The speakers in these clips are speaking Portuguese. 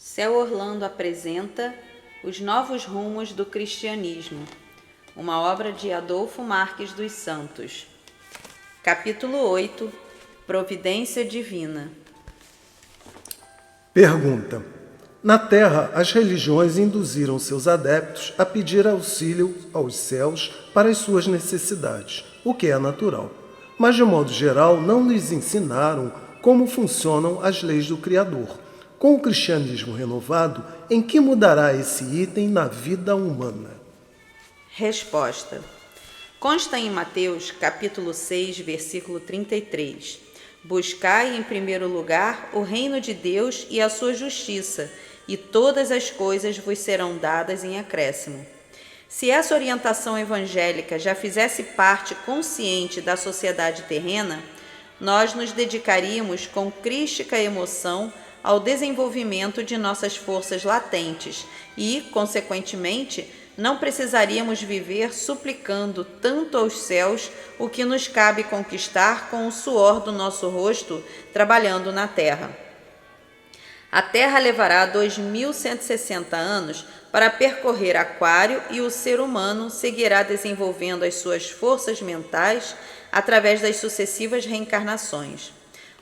Céu Orlando apresenta Os Novos Rumos do Cristianismo, uma obra de Adolfo Marques dos Santos. Capítulo 8 – Providência Divina. Pergunta: na Terra, as religiões induziram seus adeptos a pedir auxílio aos céus para as suas necessidades, o que é natural. Mas, de modo geral, não lhes ensinaram como funcionam as leis do Criador. Com o cristianismo renovado, em que mudará esse item na vida humana? Resposta. Consta em Mateus, capítulo 6, versículo 33. Buscai em primeiro lugar o reino de Deus e a sua justiça, e todas as coisas vos serão dadas em acréscimo. Se essa orientação evangélica já fizesse parte consciente da sociedade terrena, nós nos dedicaríamos com crística emoção ao desenvolvimento de nossas forças latentes e, consequentemente, não precisaríamos viver suplicando tanto aos céus o que nos cabe conquistar com o suor do nosso rosto trabalhando na terra. A Terra levará 2160 anos para percorrer Aquário e o ser humano seguirá desenvolvendo as suas forças mentais através das sucessivas reencarnações.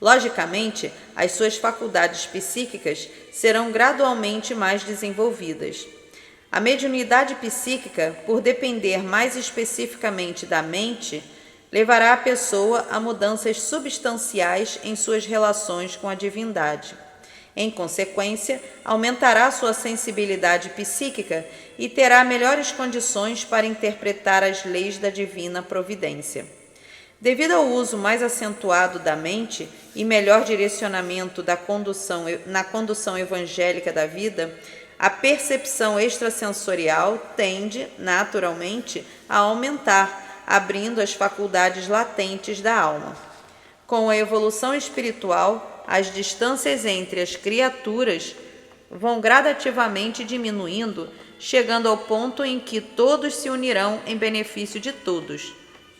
Logicamente, as suas faculdades psíquicas serão gradualmente mais desenvolvidas. A mediunidade psíquica, por depender mais especificamente da mente, levará a pessoa a mudanças substanciais em suas relações com a divindade. Em consequência, aumentará sua sensibilidade psíquica e terá melhores condições para interpretar as leis da divina providência. Devido ao uso mais acentuado da mente e melhor direcionamento na condução evangélica da vida, a percepção extrasensorial tende, naturalmente, a aumentar, abrindo as faculdades latentes da alma. Com a evolução espiritual, as distâncias entre as criaturas vão gradativamente diminuindo, chegando ao ponto em que todos se unirão em benefício de todos.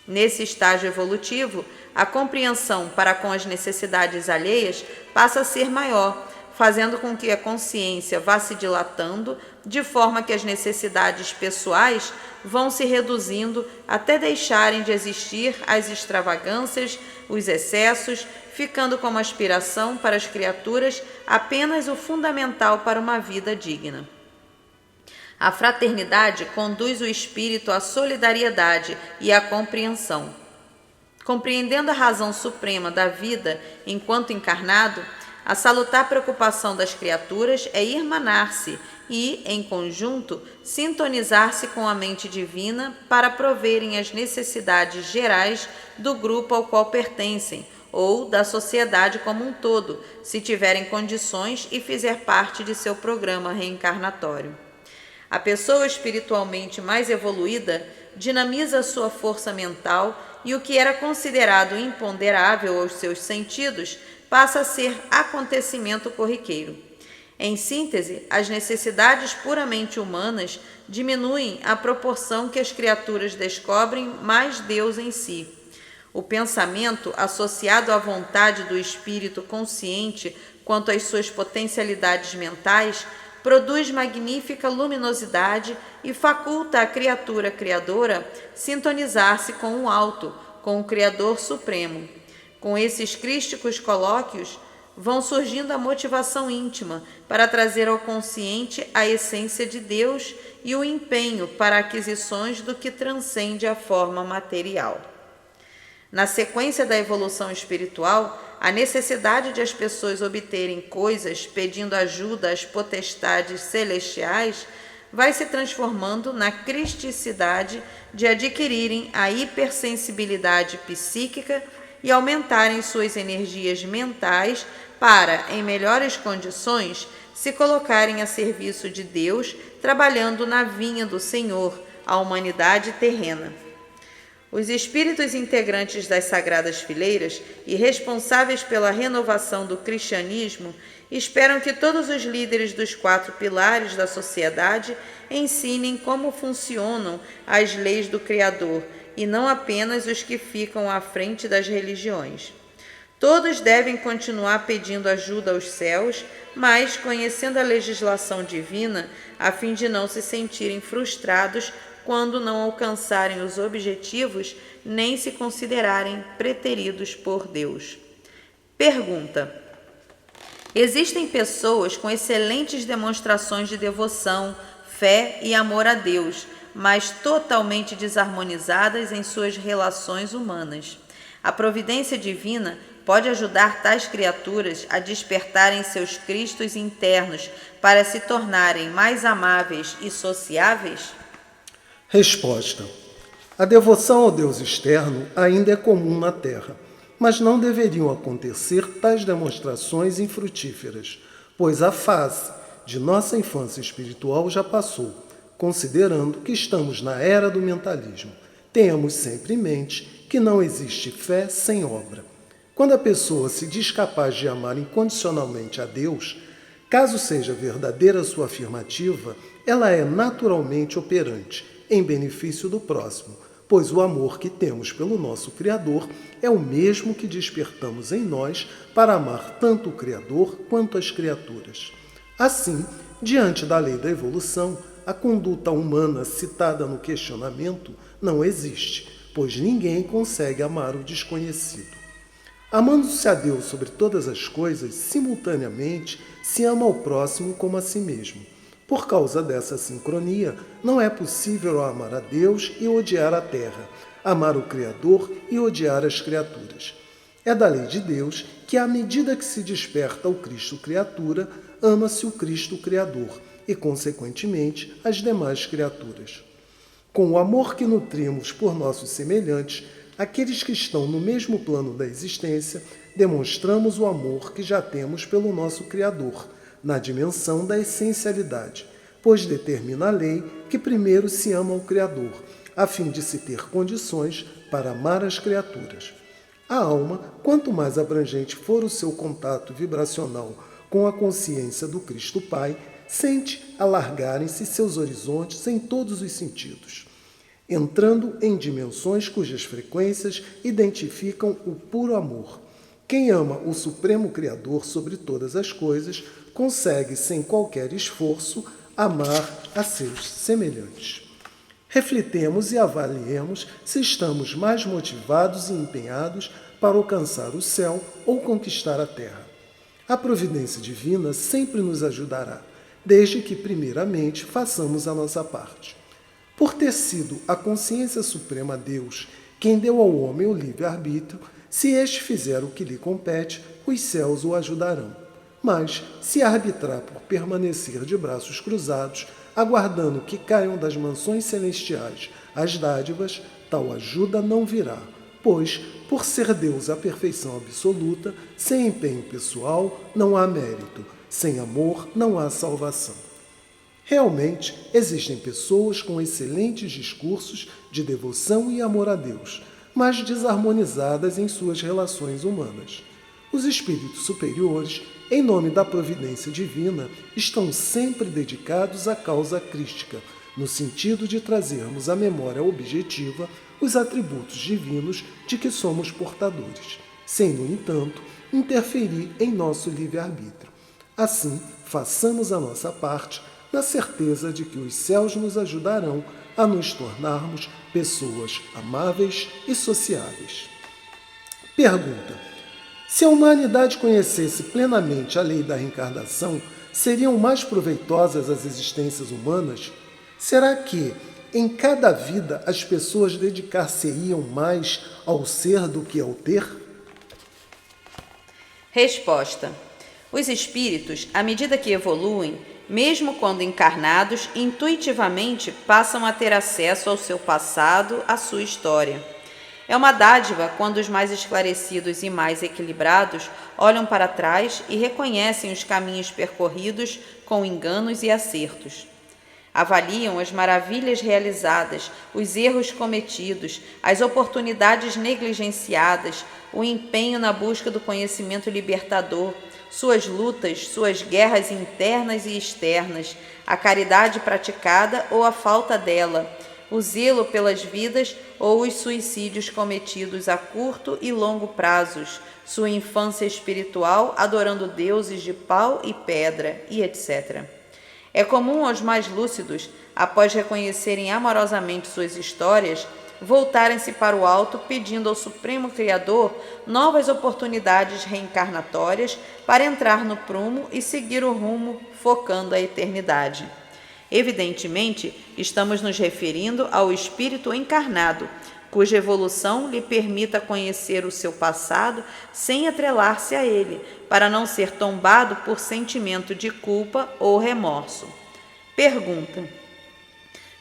Nesse estágio evolutivo, a compreensão para com as necessidades alheias passa a ser maior, fazendo com que a consciência vá se dilatando, de forma que as necessidades pessoais vão se reduzindo até deixarem de existir as extravagâncias, os excessos, ficando como aspiração para as criaturas apenas o fundamental para uma vida digna. A fraternidade conduz o espírito à solidariedade e à compreensão. Compreendendo a razão suprema da vida enquanto encarnado, a salutar preocupação das criaturas é irmanar-se e, em conjunto, sintonizar-se com a mente divina para proverem as necessidades gerais do grupo ao qual pertencem, ou da sociedade como um todo, se tiverem condições e fizer parte de seu programa reencarnatório. A pessoa espiritualmente mais evoluída dinamiza sua força mental e o que era considerado imponderável aos seus sentidos passa a ser acontecimento corriqueiro. Em síntese, as necessidades puramente humanas diminuem à proporção que as criaturas descobrem mais Deus em si. O pensamento, associado à vontade do espírito consciente quanto às suas potencialidades mentais, produz magnífica luminosidade e faculta a criatura criadora sintonizar-se com o alto, com o Criador Supremo. Com esses crísticos colóquios, vão surgindo a motivação íntima para trazer ao consciente a essência de Deus e o empenho para aquisições do que transcende a forma material. Na sequência da evolução espiritual, a necessidade de as pessoas obterem coisas pedindo ajuda às potestades celestiais vai se transformando na cristicidade de adquirirem a hipersensibilidade psíquica e aumentarem suas energias mentais para, em melhores condições, se colocarem a serviço de Deus, trabalhando na vinha do Senhor, a humanidade terrena. Os espíritos integrantes das Sagradas Fileiras e responsáveis pela renovação do cristianismo esperam que todos os líderes dos 4 pilares da sociedade ensinem como funcionam as leis do Criador e não apenas os que ficam à frente das religiões. Todos devem continuar pedindo ajuda aos céus, mas conhecendo a legislação divina, a fim de não se sentirem frustrados quando não alcançarem os objetivos nem se considerarem preteridos por Deus. Pergunta: existem pessoas com excelentes demonstrações de devoção, fé e amor a Deus, mas totalmente desarmonizadas em suas relações humanas. A providência divina pode ajudar tais criaturas a despertarem seus cristos internos para se tornarem mais amáveis e sociáveis? Resposta: a devoção ao Deus externo ainda é comum na Terra, mas não deveriam acontecer tais demonstrações infrutíferas, pois a fase de nossa infância espiritual já passou, considerando que estamos na era do mentalismo. Tenhamos sempre em mente que não existe fé sem obra. Quando a pessoa se diz capaz de amar incondicionalmente a Deus, caso seja verdadeira sua afirmativa, ela é naturalmente operante, em benefício do próximo, pois o amor que temos pelo nosso Criador é o mesmo que despertamos em nós para amar tanto o Criador quanto as criaturas. Assim, diante da lei da evolução, a conduta humana citada no questionamento não existe, pois ninguém consegue amar o desconhecido. Amando-se a Deus sobre todas as coisas, simultaneamente se ama ao próximo como a si mesmo. Por causa dessa sincronia, não é possível amar a Deus e odiar a terra, amar o Criador e odiar as criaturas. É da lei de Deus que, à medida que se desperta o Cristo criatura, ama-se o Cristo Criador e, consequentemente, as demais criaturas. Com o amor que nutrimos por nossos semelhantes, aqueles que estão no mesmo plano da existência, demonstramos o amor que já temos pelo nosso Criador, na dimensão da essencialidade, pois determina a lei que primeiro se ama ao Criador, a fim de se ter condições para amar as criaturas. A alma, quanto mais abrangente for o seu contato vibracional com a consciência do Cristo Pai, sente alargarem-se seus horizontes em todos os sentidos, entrando em dimensões cujas frequências identificam o puro amor. Quem ama o Supremo Criador sobre todas as coisas consegue, sem qualquer esforço, amar a seus semelhantes. Reflitemos e avaliemos se estamos mais motivados e empenhados para alcançar o céu ou conquistar a terra. A providência divina sempre nos ajudará, desde que, primeiramente, façamos a nossa parte. Por ter sido a consciência suprema Deus quem deu ao homem o livre-arbítrio, se este fizer o que lhe compete, os céus o ajudarão. Mas, se arbitrar por permanecer de braços cruzados, aguardando que caiam das mansões celestiais as dádivas, tal ajuda não virá, pois, por ser Deus a perfeição absoluta, sem empenho pessoal não há mérito, sem amor não há salvação. Realmente, existem pessoas com excelentes discursos de devoção e amor a Deus, mas desarmonizadas em suas relações humanas. Os espíritos superiores, em nome da providência divina, estão sempre dedicados à causa crística, no sentido de trazermos à memória objetiva os atributos divinos de que somos portadores, sem, no entanto, interferir em nosso livre-arbítrio. Assim, façamos a nossa parte, na certeza de que os céus nos ajudarão a nos tornarmos pessoas amáveis e sociáveis. Pergunta: se a humanidade conhecesse plenamente a lei da reencarnação, seriam mais proveitosas as existências humanas? Será que, em cada vida, as pessoas dedicar-se-iam mais ao ser do que ao ter? Resposta: os espíritos, à medida que evoluem, mesmo quando encarnados, intuitivamente passam a ter acesso ao seu passado, à sua história. É uma dádiva quando os mais esclarecidos e mais equilibrados olham para trás e reconhecem os caminhos percorridos com enganos e acertos. Avaliam as maravilhas realizadas, os erros cometidos, as oportunidades negligenciadas, o empenho na busca do conhecimento libertador, suas lutas, suas guerras internas e externas, a caridade praticada ou a falta dela, o zelo pelas vidas ou os suicídios cometidos a curto e longo prazos, sua infância espiritual adorando deuses de pau e pedra e etc. É comum aos mais lúcidos, após reconhecerem amorosamente suas histórias, voltarem-se para o alto pedindo ao Supremo Criador novas oportunidades reencarnatórias para entrar no prumo e seguir o rumo focando a eternidade. Evidentemente, estamos nos referindo ao espírito encarnado, cuja evolução lhe permita conhecer o seu passado sem atrelar-se a ele, para não ser tombado por sentimento de culpa ou remorso. Pergunta: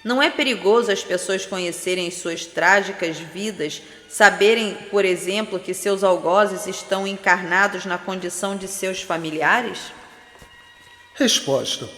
não é perigoso as pessoas conhecerem suas trágicas vidas, saberem, por exemplo, que seus algozes estão encarnados na condição de seus familiares? Resposta: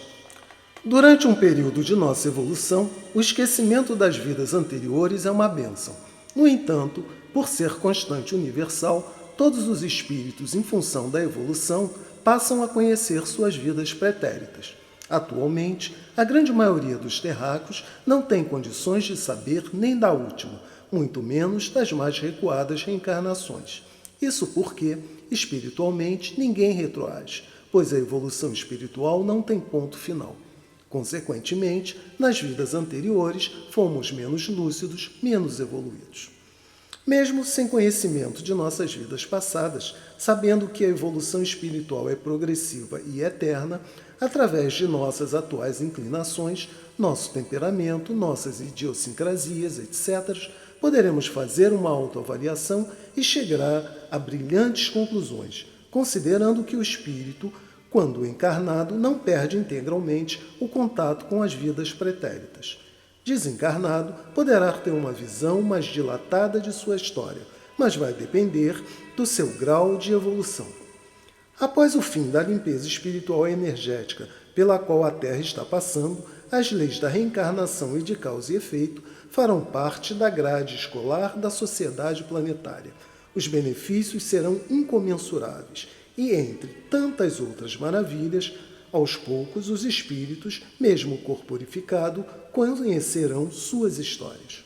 durante um período de nossa evolução, o esquecimento das vidas anteriores é uma bênção. No entanto, por ser constante universal, todos os espíritos, em função da evolução, passam a conhecer suas vidas pretéritas. Atualmente, a grande maioria dos terráqueos não tem condições de saber nem da última, muito menos das mais recuadas reencarnações. Isso porque, espiritualmente, ninguém retroage, pois a evolução espiritual não tem ponto final. Consequentemente, nas vidas anteriores, fomos menos lúcidos, menos evoluídos. Mesmo sem conhecimento de nossas vidas passadas, sabendo que a evolução espiritual é progressiva e eterna, através de nossas atuais inclinações, nosso temperamento, nossas idiosincrasias, etc., poderemos fazer uma autoavaliação e chegar a brilhantes conclusões, considerando que o espírito, quando encarnado, não perde integralmente o contato com as vidas pretéritas. Desencarnado, poderá ter uma visão mais dilatada de sua história, mas vai depender do seu grau de evolução. Após o fim da limpeza espiritual e energética pela qual a Terra está passando, as leis da reencarnação e de causa e efeito farão parte da grade escolar da sociedade planetária. Os benefícios serão incomensuráveis e, entre tantas outras maravilhas, aos poucos os espíritos, mesmo corporificado, conhecerão suas histórias.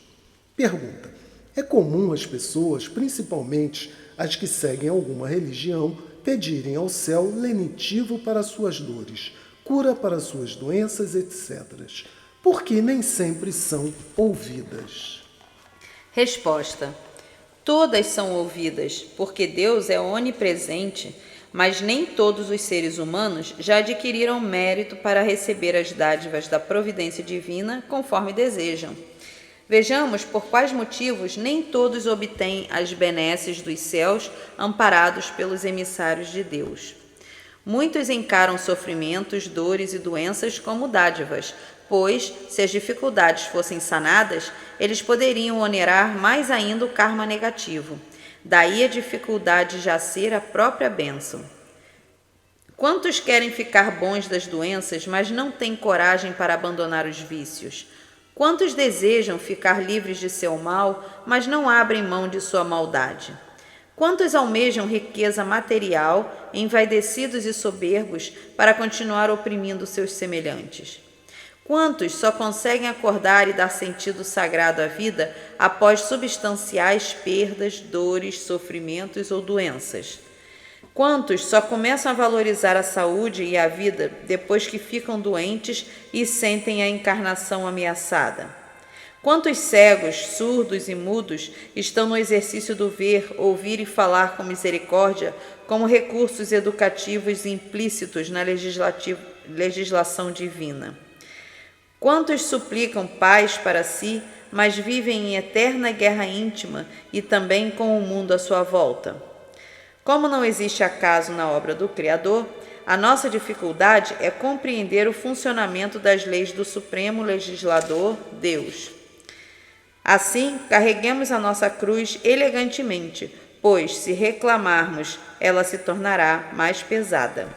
Pergunta: é comum as pessoas, principalmente as que seguem alguma religião, pedirem ao céu lenitivo para suas dores, cura para suas doenças, etc., porque nem sempre são ouvidas? Resposta: todas são ouvidas, porque Deus é onipresente, mas nem todos os seres humanos já adquiriram mérito para receber as dádivas da providência divina conforme desejam. Vejamos por quais motivos nem todos obtêm as benesses dos céus amparados pelos emissários de Deus. Muitos encaram sofrimentos, dores e doenças como dádivas, pois, se as dificuldades fossem sanadas, eles poderiam onerar mais ainda o karma negativo. Daí a dificuldade já ser a própria bênção. Quantos querem ficar bons das doenças, mas não têm coragem para abandonar os vícios? Quantos desejam ficar livres de seu mal, mas não abrem mão de sua maldade? Quantos almejam riqueza material, envaidecidos e soberbos, para continuar oprimindo seus semelhantes? Quantos só conseguem acordar e dar sentido sagrado à vida após substanciais perdas, dores, sofrimentos ou doenças? Quantos só começam a valorizar a saúde e a vida depois que ficam doentes e sentem a encarnação ameaçada? Quantos cegos, surdos e mudos estão no exercício do ver, ouvir e falar com misericórdia como recursos educativos implícitos na legislação divina? Quantos suplicam paz para si, mas vivem em eterna guerra íntima e também com o mundo à sua volta? Como não existe acaso na obra do Criador, a nossa dificuldade é compreender o funcionamento das leis do Supremo Legislador, Deus. Assim, carreguemos a nossa cruz elegantemente, pois, se reclamarmos, ela se tornará mais pesada.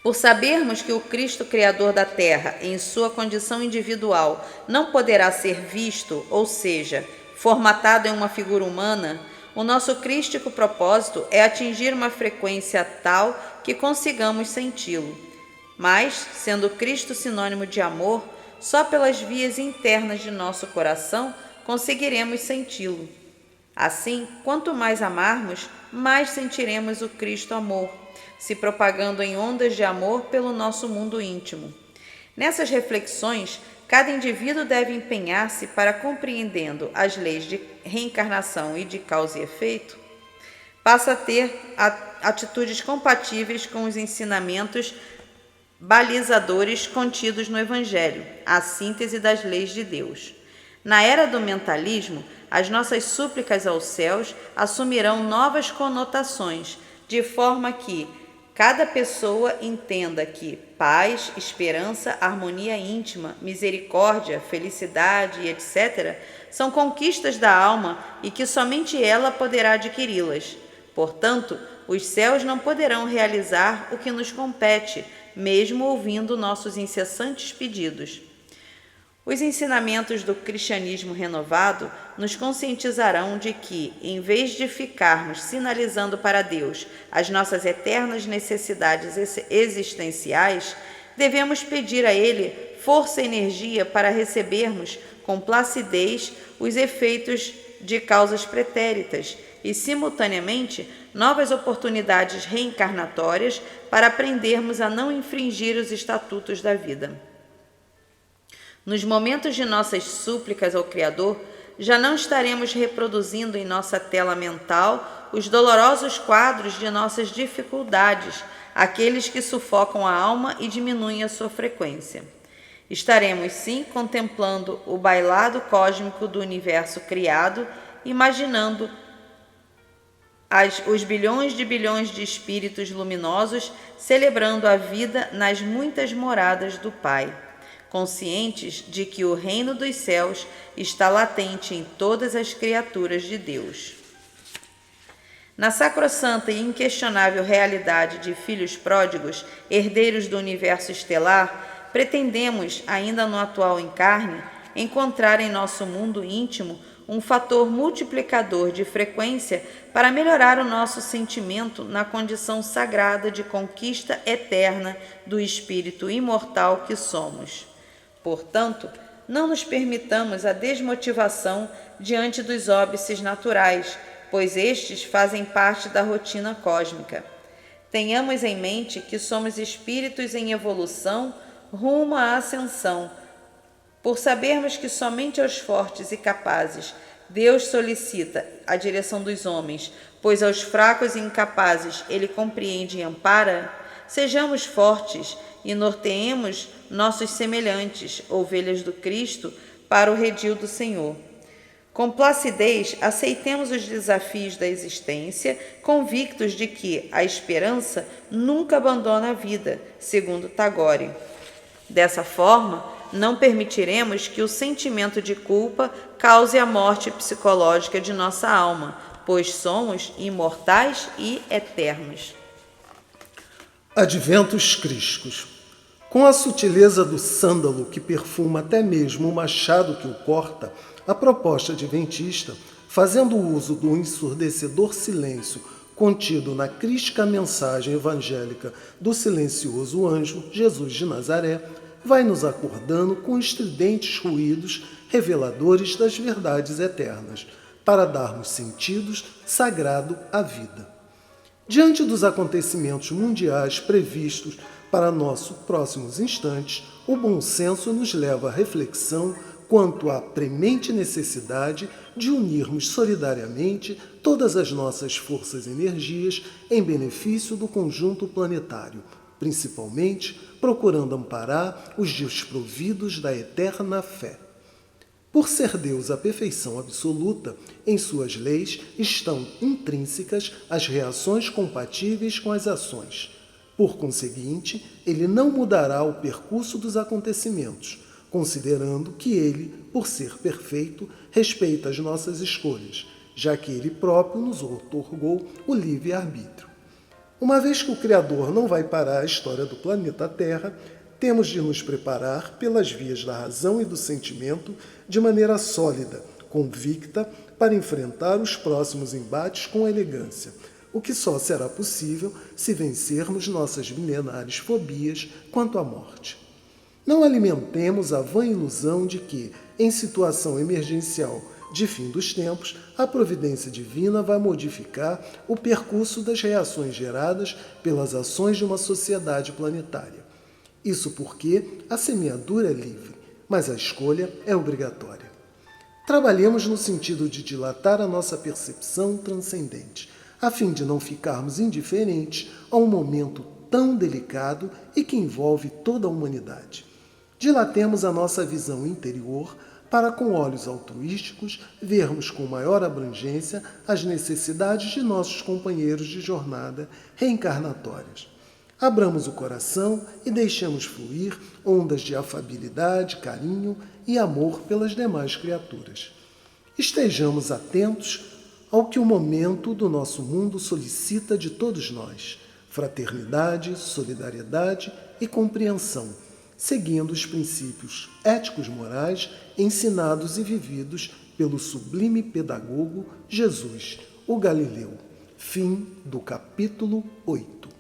Por sabermos que o Cristo Criador da Terra, em sua condição individual, não poderá ser visto, ou seja, formatado em uma figura humana, o nosso crístico propósito é atingir uma frequência tal que consigamos senti-lo. Mas, sendo Cristo sinônimo de amor, só pelas vias internas de nosso coração conseguiremos senti-lo. Assim, quanto mais amarmos, mais sentiremos o Cristo amor, se propagando em ondas de amor pelo nosso mundo íntimo. Nessas reflexões, cada indivíduo deve empenhar-se para, compreendendo as leis de reencarnação e de causa e efeito, passa a ter atitudes compatíveis com os ensinamentos balizadores contidos no Evangelho, a síntese das leis de Deus. Na era do mentalismo, as nossas súplicas aos céus assumirão novas conotações, de forma que cada pessoa entenda que paz, esperança, harmonia íntima, misericórdia, felicidade e etc. são conquistas da alma e que somente ela poderá adquiri-las. Portanto, os céus não poderão realizar o que nos compete, mesmo ouvindo nossos incessantes pedidos. Os ensinamentos do cristianismo renovado nos conscientizarão de que, em vez de ficarmos sinalizando para Deus as nossas eternas necessidades existenciais, devemos pedir a Ele força e energia para recebermos com placidez os efeitos de causas pretéritas e, simultaneamente, novas oportunidades reencarnatórias para aprendermos a não infringir os estatutos da vida. Nos momentos de nossas súplicas ao Criador, já não estaremos reproduzindo em nossa tela mental os dolorosos quadros de nossas dificuldades, aqueles que sufocam a alma e diminuem a sua frequência. Estaremos, sim, contemplando o bailado cósmico do universo criado, imaginando os bilhões de espíritos luminosos celebrando a vida nas muitas moradas do Pai, conscientes de que o reino dos céus está latente em todas as criaturas de Deus. Na sacrossanta e inquestionável realidade de filhos pródigos, herdeiros do universo estelar, pretendemos, ainda no atual encarne, encontrar em nosso mundo íntimo um fator multiplicador de frequência para melhorar o nosso sentimento na condição sagrada de conquista eterna do espírito imortal que somos. Portanto, não nos permitamos a desmotivação diante dos óbices naturais, pois estes fazem parte da rotina cósmica. Tenhamos em mente que somos espíritos em evolução rumo à ascensão. Por sabermos que somente aos fortes e capazes Deus solicita a direção dos homens, pois aos fracos e incapazes Ele compreende e ampara, sejamos fortes e norteemos nossos semelhantes, ovelhas do Cristo, para o redil do Senhor. Com placidez, aceitemos os desafios da existência, convictos de que a esperança nunca abandona a vida, segundo Tagore. Dessa forma, não permitiremos que o sentimento de culpa cause a morte psicológica de nossa alma, pois somos imortais e eternos. Adventos crísticos. Com a sutileza do sândalo que perfuma até mesmo o machado que o corta, a proposta adventista, fazendo uso do ensurdecedor silêncio contido na crística mensagem evangélica do silencioso anjo Jesus de Nazaré, vai nos acordando com estridentes ruídos reveladores das verdades eternas, para darmos sentidos sagrado à vida. Diante dos acontecimentos mundiais previstos para nossos próximos instantes, o bom senso nos leva à reflexão quanto à premente necessidade de unirmos solidariamente todas as nossas forças e energias em benefício do conjunto planetário, principalmente procurando amparar os desprovidos da eterna fé. Por ser Deus a perfeição absoluta, em suas leis estão intrínsecas as reações compatíveis com as ações. Por conseguinte, ele não mudará o percurso dos acontecimentos, considerando que ele, por ser perfeito, respeita as nossas escolhas, já que ele próprio nos outorgou o livre-arbítrio. Uma vez que o Criador não vai parar a história do planeta Terra, temos de nos preparar pelas vias da razão e do sentimento de maneira sólida, convicta, para enfrentar os próximos embates com elegância, o que só será possível se vencermos nossas milenares fobias quanto à morte. Não alimentemos a vã ilusão de que, em situação emergencial de fim dos tempos, a providência divina vai modificar o percurso das reações geradas pelas ações de uma sociedade planetária. Isso porque a semeadura é livre, mas a escolha é obrigatória. Trabalhemos no sentido de dilatar a nossa percepção transcendente, a fim de não ficarmos indiferentes a um momento tão delicado e que envolve toda a humanidade. Dilatemos a nossa visão interior para, com olhos altruísticos, vermos com maior abrangência as necessidades de nossos companheiros de jornada reencarnatórias. Abramos o coração e deixemos fluir ondas de afabilidade, carinho e amor pelas demais criaturas. Estejamos atentos ao que o momento do nosso mundo solicita de todos nós: fraternidade, solidariedade e compreensão, seguindo os princípios éticos morais ensinados e vividos pelo sublime pedagogo Jesus, o Galileu. Fim do capítulo 8.